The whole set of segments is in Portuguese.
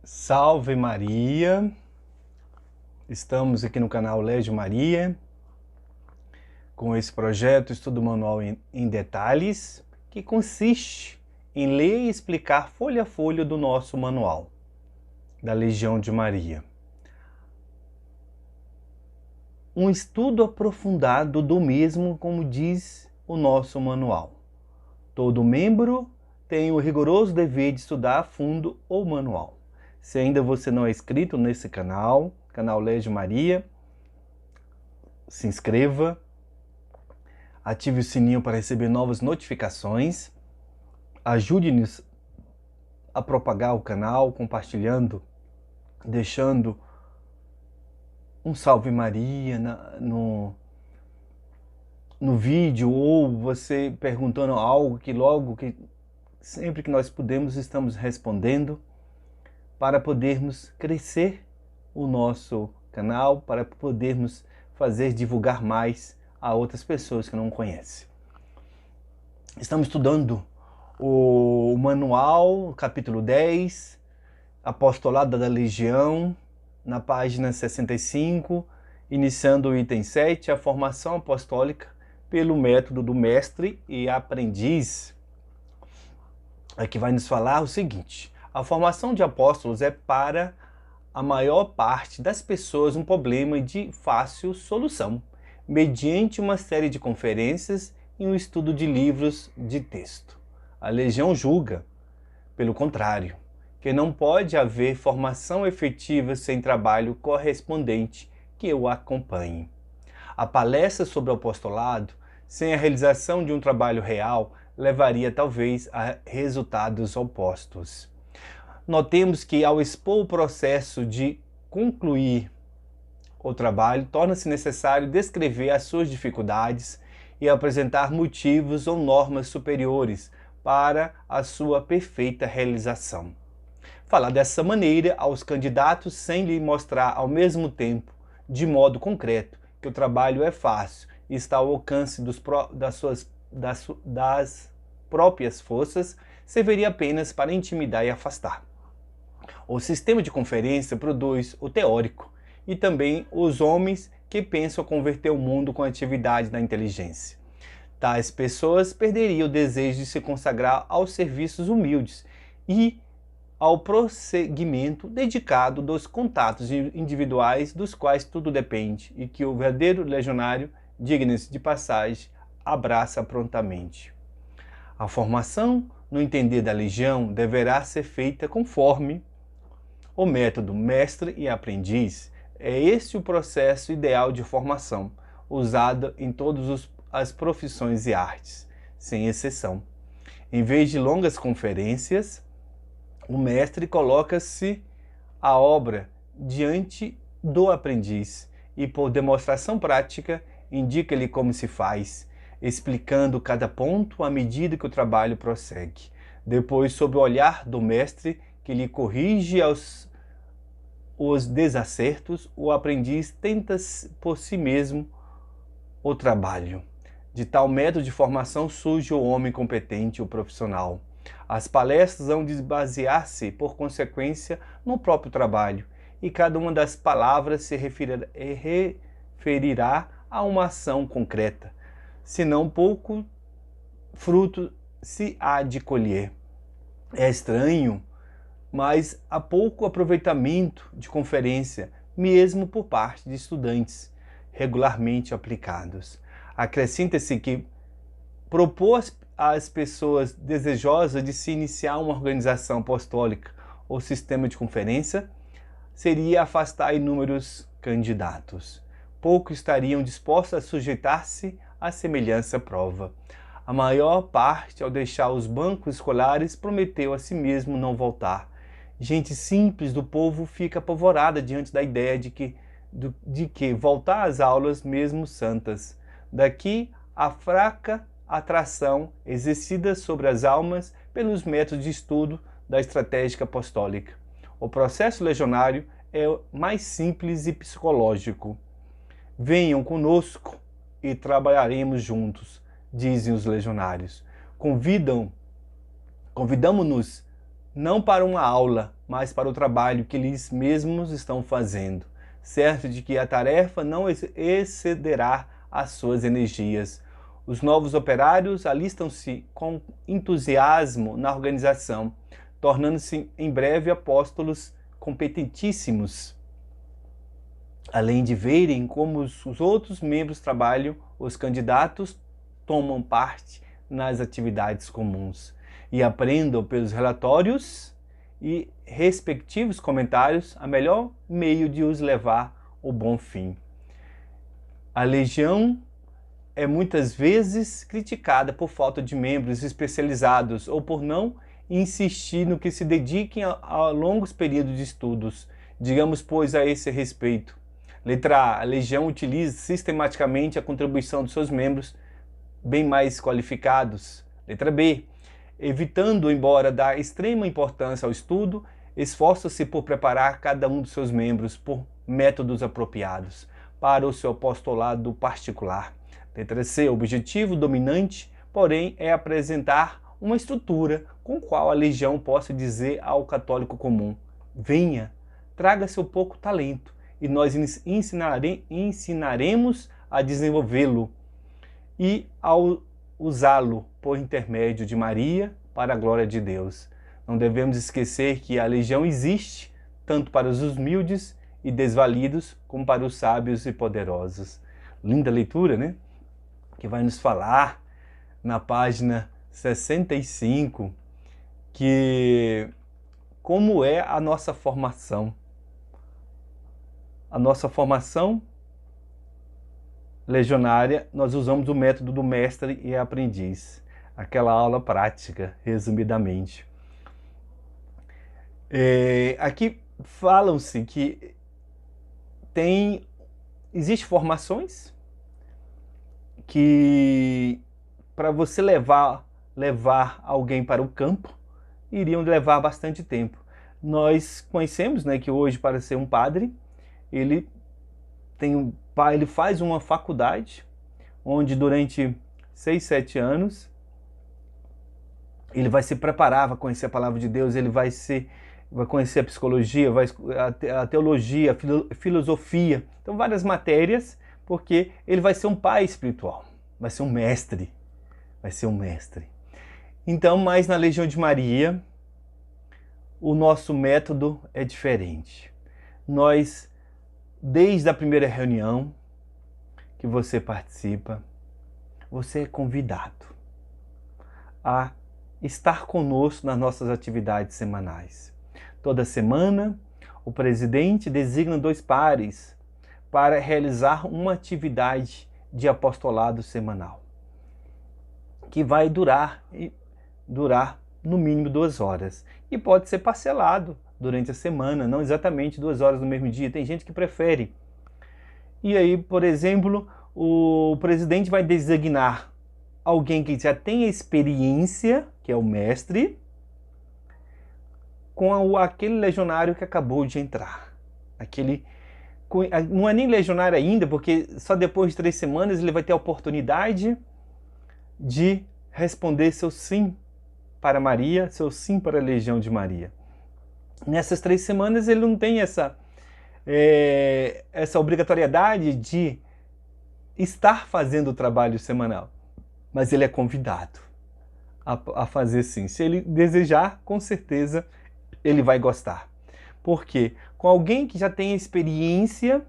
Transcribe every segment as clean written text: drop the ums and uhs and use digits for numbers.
Salve Maria! Estamos aqui no canal Legio Maria com esse projeto Estudo Manual em Detalhes, que consiste em ler e explicar folha a folha do nosso manual da Legião de Maria. Um estudo aprofundado do mesmo, como diz o nosso manual. Todo membro tem o rigoroso dever de estudar a fundo o manual. Se ainda você não é inscrito nesse canal Legio Maria, se inscreva, ative o sininho para receber novas notificações, ajude-nos a propagar o canal, compartilhando, deixando um Salve Maria no vídeo, ou você perguntando algo que sempre que nós podemos, estamos respondendo, para podermos crescer o nosso canal, para podermos divulgar mais a outras pessoas que não conhecem. Estamos estudando o manual, capítulo 10, Apostolado da Legião, na página 65, iniciando o item 7, a formação apostólica pelo método do mestre e aprendiz. Aqui vai nos falar o seguinte: a formação de apóstolos é para a maior parte das pessoas um problema de fácil solução, mediante uma série de conferências e um estudo de livros de texto. A Legião julga, pelo contrário, que não pode haver formação efetiva sem trabalho correspondente que o acompanhe. A palestra sobre o apostolado, sem a realização de um trabalho real, levaria talvez a resultados opostos. Notemos que, ao expor o processo de concluir o trabalho, torna-se necessário descrever as suas dificuldades e apresentar motivos ou normas superiores para a sua perfeita realização. Falar dessa maneira aos candidatos sem lhe mostrar ao mesmo tempo, de modo concreto, que o trabalho é fácil e está ao alcance das próprias forças, serviria apenas para intimidar e afastar. O sistema de conferência produz o teórico e também os homens que pensam converter o mundo com a atividade da inteligência. Tais pessoas perderiam o desejo de se consagrar aos serviços humildes e ao prosseguimento dedicado dos contatos individuais dos quais tudo depende e que o verdadeiro legionário, digno-se de passagem, abraça prontamente. A formação, no entender da legião, deverá ser feita conforme o método mestre e aprendiz. É esse o processo ideal de formação, usado em todas as profissões e artes, sem exceção. Em vez de longas conferências, o mestre coloca-se a obra diante do aprendiz e, por demonstração prática, indica-lhe como se faz, explicando cada ponto à medida que o trabalho prossegue. Depois, sob o olhar do mestre, que lhe corrige os desacertos, o aprendiz tenta por si mesmo o trabalho. De tal método de formação surge o homem competente, o profissional. As palestras vão basear-se, por consequência, no próprio trabalho, e cada uma das palavras se referirá a uma ação concreta, senão pouco fruto se há de colher. É estranho, mas há pouco aproveitamento de conferência, mesmo por parte de estudantes regularmente aplicados. Acrescenta-se que propor às pessoas desejosas de se iniciar uma organização apostólica ou sistema de conferência seria afastar inúmeros candidatos. Poucos estariam dispostos a sujeitar-se à semelhança prova. A maior parte, ao deixar os bancos escolares, prometeu a si mesmo não voltar. Gente simples do povo fica apavorada diante da ideia de que voltar às aulas, mesmo santas. Daqui a fraca atração exercida sobre as almas pelos métodos de estudo da estratégia apostólica. O processo legionário é mais simples e psicológico. Venham conosco e trabalharemos juntos, dizem os legionários. Convidamo-nos não para uma aula, mas para o trabalho que eles mesmos estão fazendo, certo de que a tarefa não excederá as suas energias. Os novos operários alistam-se com entusiasmo na organização, tornando-se em breve apóstolos competentíssimos. Além de verem como os outros membros trabalham, os candidatos tomam parte nas atividades comuns e aprendam pelos relatórios e respectivos comentários a melhor meio de os levar ao bom fim. A legião é muitas vezes criticada por falta de membros especializados ou por não insistir no que se dediquem a longos períodos de estudos. Digamos, pois, a esse respeito. Letra A. A legião utiliza sistematicamente a contribuição dos seus membros bem mais qualificados. Letra B. Evitando, embora dar extrema importância ao estudo, esforça-se por preparar cada um dos seus membros por métodos apropriados para o seu apostolado particular. Letra C. O objetivo dominante, porém, é apresentar uma estrutura com a qual a legião possa dizer ao católico comum: venha, traga seu pouco talento e nós ensinaremos a desenvolvê-lo e ao usá-lo por intermédio de Maria para a glória de Deus. Não devemos esquecer que a legião existe tanto para os humildes e desvalidos como para os sábios e poderosos. Linda leitura, né? Que vai nos falar na página 65 que como é a nossa formação. A nossa formação legionária, nós usamos o método do mestre e aprendiz. Aquela aula prática, resumidamente. Aqui falam-se que existem formações que, para você levar alguém para o campo, iriam levar bastante tempo. Nós conhecemos, né, que hoje, para ser um padre, ele faz uma faculdade, onde durante 6, 7 anos, ele vai se preparar, vai conhecer a palavra de Deus, ele vai conhecer a psicologia, a teologia, a filosofia, então várias matérias, porque ele vai ser um pai espiritual, vai ser um mestre, Então, mas na Legião de Maria, o nosso método é diferente. Nós, desde a primeira reunião que você participa, você é convidado a estar conosco nas nossas atividades semanais. Toda semana, o presidente designa 2 pares para realizar uma atividade de apostolado semanal, que vai durar no mínimo 2 horas. E pode ser parcelado durante a semana, não exatamente 2 horas no mesmo dia. Tem gente que prefere. E aí, por exemplo, o presidente vai designar alguém que já tem experiência, que é o mestre, com aquele legionário que acabou de entrar. Não é nem legionário ainda, porque só depois de 3 semanas ele vai ter a oportunidade de responder seu sim para Maria, seu sim para a Legião de Maria. Nessas 3 semanas ele não tem essa obrigatoriedade de estar fazendo o trabalho semanal, mas ele é convidado a fazer sim. Se ele desejar, com certeza ele vai gostar. Porque com alguém que já tem experiência,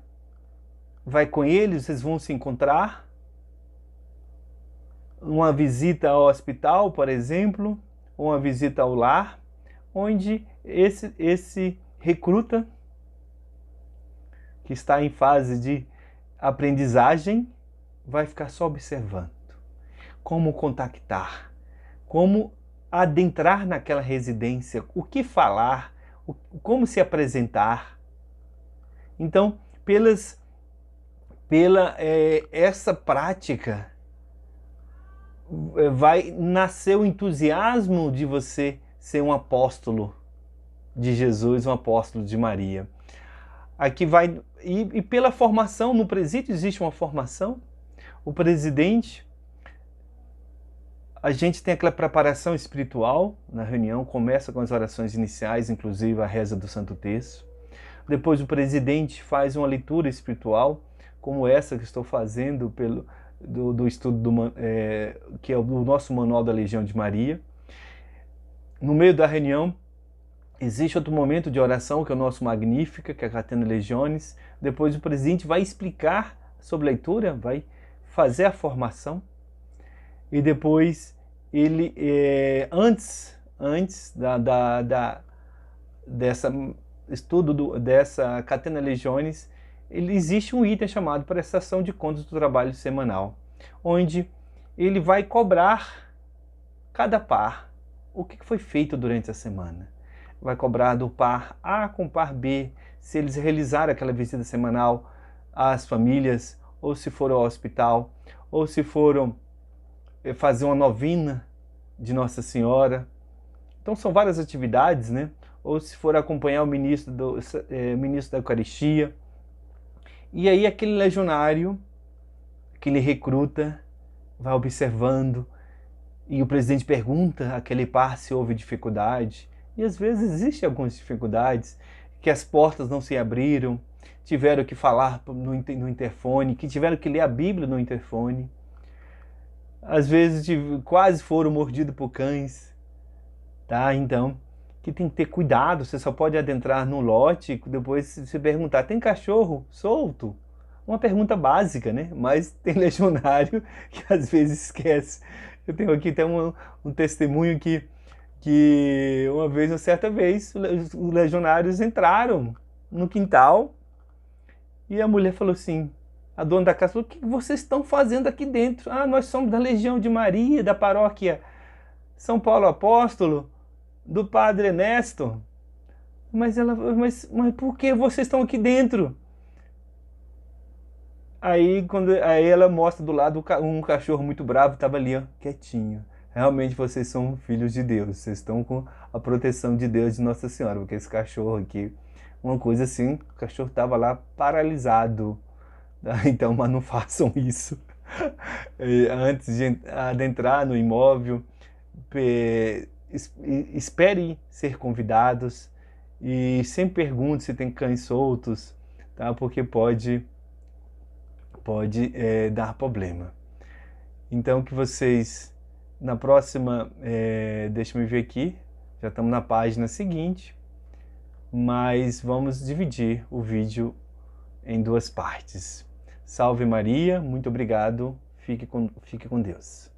vai com ele, vocês vão se encontrar. Uma visita ao hospital, por exemplo, ou uma visita ao lar, onde esse recruta, que está em fase de aprendizagem, vai ficar só observando como contactar, como adentrar naquela residência, o que falar, como se apresentar. Então, essa prática, vai nascer o entusiasmo de você ser um apóstolo de Jesus, um apóstolo de Maria. Aqui vai, e pela formação, no presídio existe uma formação. O presidente, A gente tem aquela preparação espiritual na reunião, começa com as orações iniciais, inclusive a reza do Santo Terço. Depois o presidente faz uma leitura espiritual, como essa que estou fazendo do estudo que é o nosso Manual da Legião de Maria. No meio da reunião, existe outro momento de oração, que é o nosso Magnífica, que é a Catena Legiones. Depois o presidente vai explicar sobre a leitura, vai fazer a formação. E depois ele, antes dessa Catena Legiones, existe um item chamado prestação de contas do trabalho semanal, onde ele vai cobrar cada par o que foi feito durante a semana. Vai cobrar do par A com o par B, se eles realizaram aquela visita semanal às famílias, ou se foram ao hospital, ou se foram fazer uma novena de Nossa Senhora. Então são várias atividades, né? Ou se for acompanhar o ministro da Eucaristia. E aí aquele legionário, aquele recruta, vai observando, e o presidente pergunta àquele par se houve dificuldade. E às vezes existem algumas dificuldades, que as portas não se abriram, tiveram que falar no interfone, que tiveram que ler a Bíblia no interfone. Às vezes quase foram mordidos por cães, tá? Então, que tem que ter cuidado, você só pode adentrar no lote depois se perguntar, tem cachorro solto? Uma pergunta básica, né? Mas tem legionário que às vezes esquece. Eu tenho aqui até um testemunho que uma certa vez, os legionários entraram no quintal e a mulher falou assim, a dona da casa falou, o que vocês estão fazendo aqui dentro? Ah, nós somos da Legião de Maria, da paróquia São Paulo Apóstolo, do Padre Ernesto. Mas por que vocês estão aqui dentro? Aí ela mostra do lado um cachorro muito bravo, estava ali, ó, quietinho. Realmente vocês são filhos de Deus, vocês estão com a proteção de Deus, de Nossa Senhora, porque esse cachorro aqui, uma coisa assim, o cachorro estava lá paralisado. Então, mas não façam isso. Antes de adentrar no imóvel, espere ser convidados e sempre pergunte se tem cães soltos, tá? Porque pode dar problema. Então, que vocês, na próxima, deixa eu ver aqui, já estamos na página seguinte, mas vamos dividir o vídeo em duas partes. Salve Maria, muito obrigado, fique com Deus.